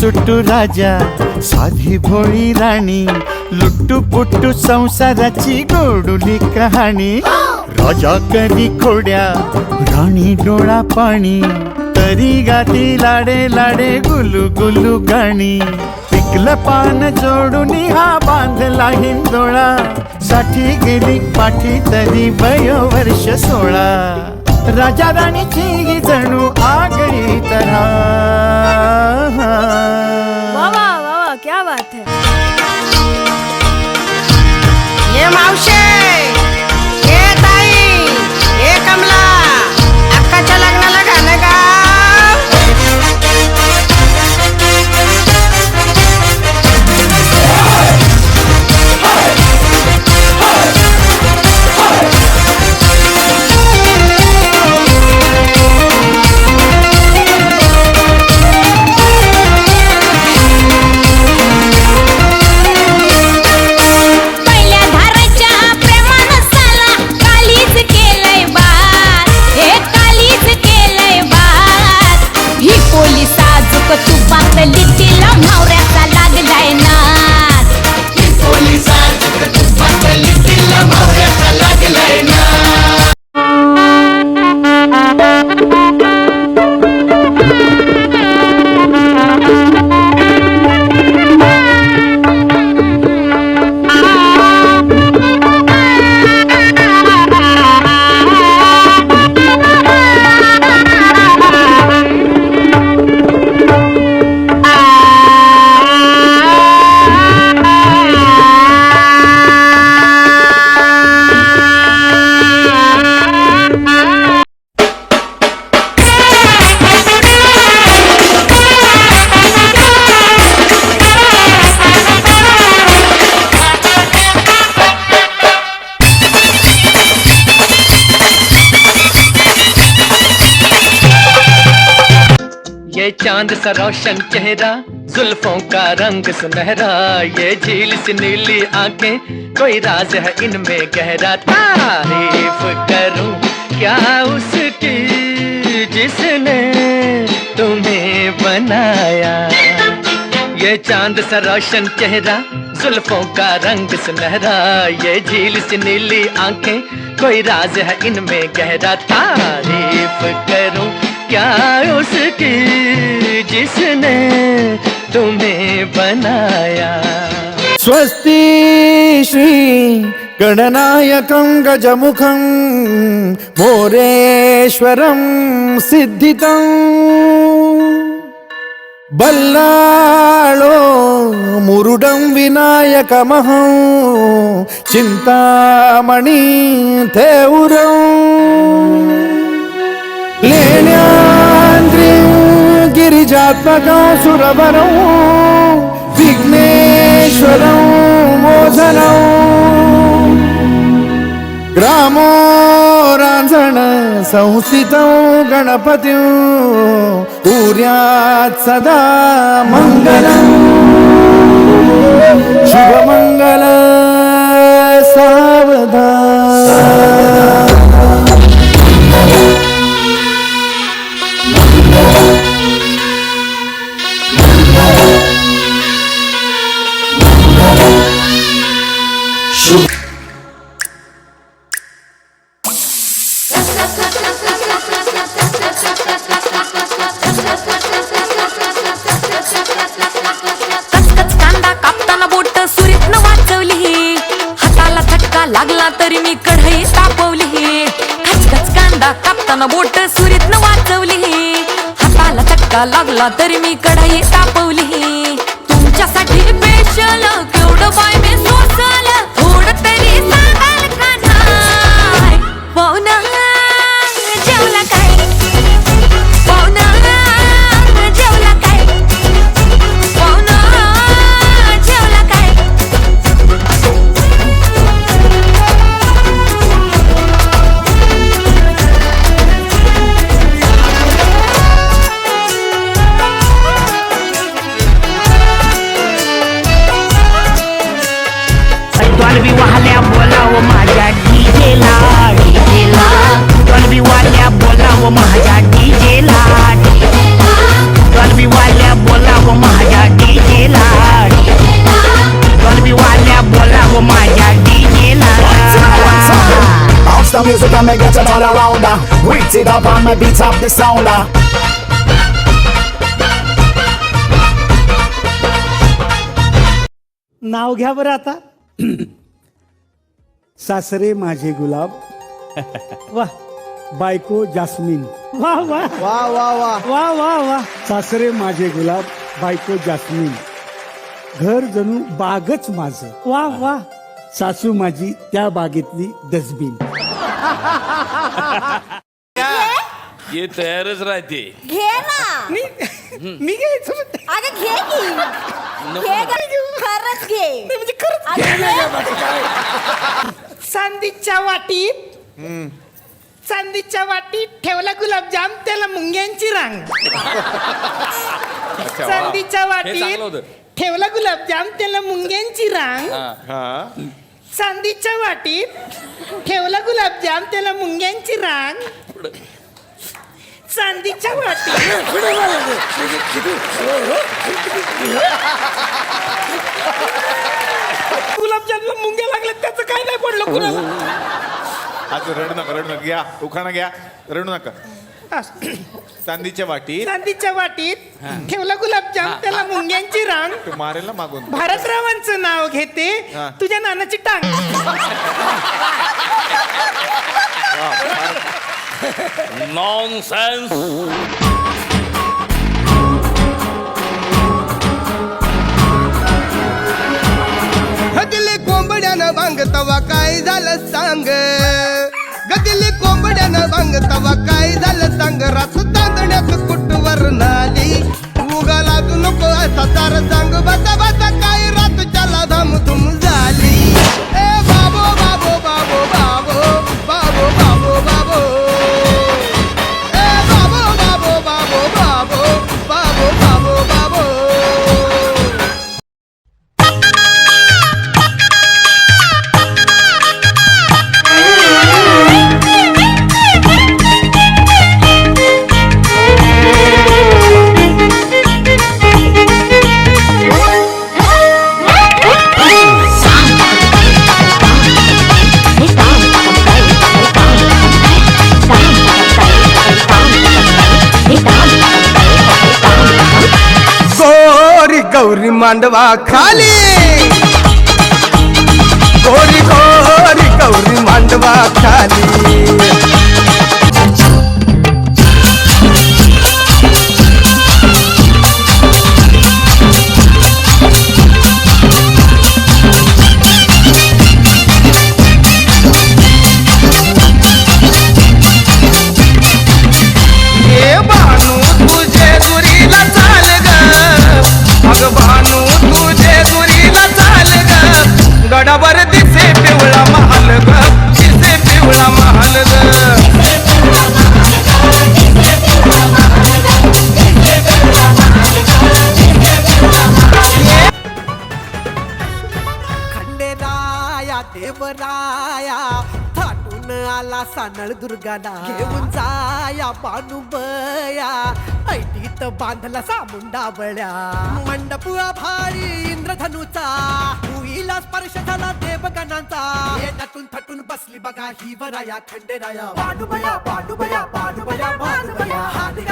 सुट्टू राजा साधी भोळी राणी लुट्टू पुट्टू संसाराची गोडुली कहाणी राजा करी खोड्या राणी डोळा पाणी तरी गाती लाडे लाडे गुलू गुलू गाणी पिकलं पान जोडून हा बांधला हिंदोळा साठी गेली पाठी तरी वयो वर्ष 16 राजा राणीची ही जणू आगळी तऱ्हा वाह वाह वाह क्या बात है ये मावशे ये ताई ये कमला अक्काच्या लग्नाला गाणं गा तिला म्हावऱ्याचा लागलाय नाद पोलिसांच्या तुपातली तिला म्हावऱ्याचा लागलाय नाद ये चांद सा रोशन चेहरा जुल्फों का रंग सुनहरा ये झील सी नीली आंखें कोई राज है इनमें गहरा तारीफ करूं क्या उसकी जिसने तुम्हें बनाया ये चांद सा रोशन चेहरा जुल्फों का रंग सुनहरा ये झील सी नीली आंखें कोई राज है इनमें गहरा तारीफ करूं क्या उसकी जिसने तुम्हें बनाया स्वस्ति श्री गणनायकं गजमुखं मोरेश्वरं सिद्धितं बल्लाळो मुरुडं विनायकमहं चिंतामणि थेउरं लेण्याद्रिं गिरिजात्मकं सुरवरं विघ्नेश्वरं मोचनं ग्रामो रांझण संस्थितं गणपतिं कुर्यात् सदा मङ्गलं शुभमङ्गल सावधान लागला तरी मी कढई तापवली खचखच कांदा कापताना बोट सुरीतनं वाचवली हाताला चटका लागला तरी मी कढई तापवली तुमच्यासाठी स्पेशल केवढं बाय मी सोसल थोडं तरी सांगाल का नाही पाहुणा जेवला काय पाहुणा जेवला काय पाहुणा जेवला काय डॉल्बी वाल्या बोलावं माझ्या डीजेला डीजेला डॉल्बी वाल्या बोलावं माझ्या डीजेला डॉल्बी वाल्या बोलावं माझ्या music and me get it all around. Wait it up and me beat up the sound. नाव घ्या बरं आता. सासरे माझे गुलाब, वा बायको जास्मिन, वा वा वा वा वा वा वा वा. सासरे माझे गुलाब, बायको जास्मिन, घर जणू बागच माझं, वा वा. सासू माझी त्या बागेतली डस्टबिन. ये तयारच राहते. घे ना. मी घ्यायचं अगं घे की. घे खरंच घे. म्हणजे चांदीच्या वाटीत ठेवला गुलाबजाम, त्याला मुंग्यांची रांग. चांदीच्या वाटीत ठेवला गुलाबजाम, त्याला मुंग्यांची रांग. चांदीच्या वाटीत ठेवला गुलाबजाम, त्याला मुंग्यांची रांग. चांदीच्या वाटीत गुलाबजामला मुंग्या लागल्या, त्याचं काय नाही पडलं कुणाला. आज रडू नका घ्या, उखाणा घ्या, रडू नका. चांदीच्या वाटीत ठेवला गुलाबजाम, त्याला मुंग्यांची रांग. तू मारेल ना मागून. भारतरावांचं नाव घेते, तुझ्या नानाची टांग. नॉनसेन्स. गदिले कोंबड्यानं भांग तवा काय झालं सांग. गदिले कोंबड्यानं भांग तवा काय झालं सांग. रास तांदण्यात कुटवर नाली उगा लागू नको असा तार सांग. बसा बसा काय रात चला धामधूम झाली. ए बाबो बाबो बाबो बाबो बाबो बाबो बाबो. ए बाबो बाबो बाबो बाबो बाबो बाबो बाबो. गौरी मांडवा खाली. गोरी गोरी गौरी मांडवा खाली. ये बानू तुझे दुरीला चाल ग. अग बानू तुझे दुरीला चाल ग. गडावर दिसे पिवळा महाल ग. दिसे पिवळा महाल ग. खंडेराया देवराया थाटून आला सानळ दुर्गाला. घेऊन जाया बानुबया ऐटीत बांधला सामुंडा बळ्या. मंडप भारी इंद्रधनुचा भुईला स्पर्श झाला देवगणांचा. नटून थटून बसली बघा ही वराया खंडेराया. बानुबया बानुबया बानुबया बानुबया. हाने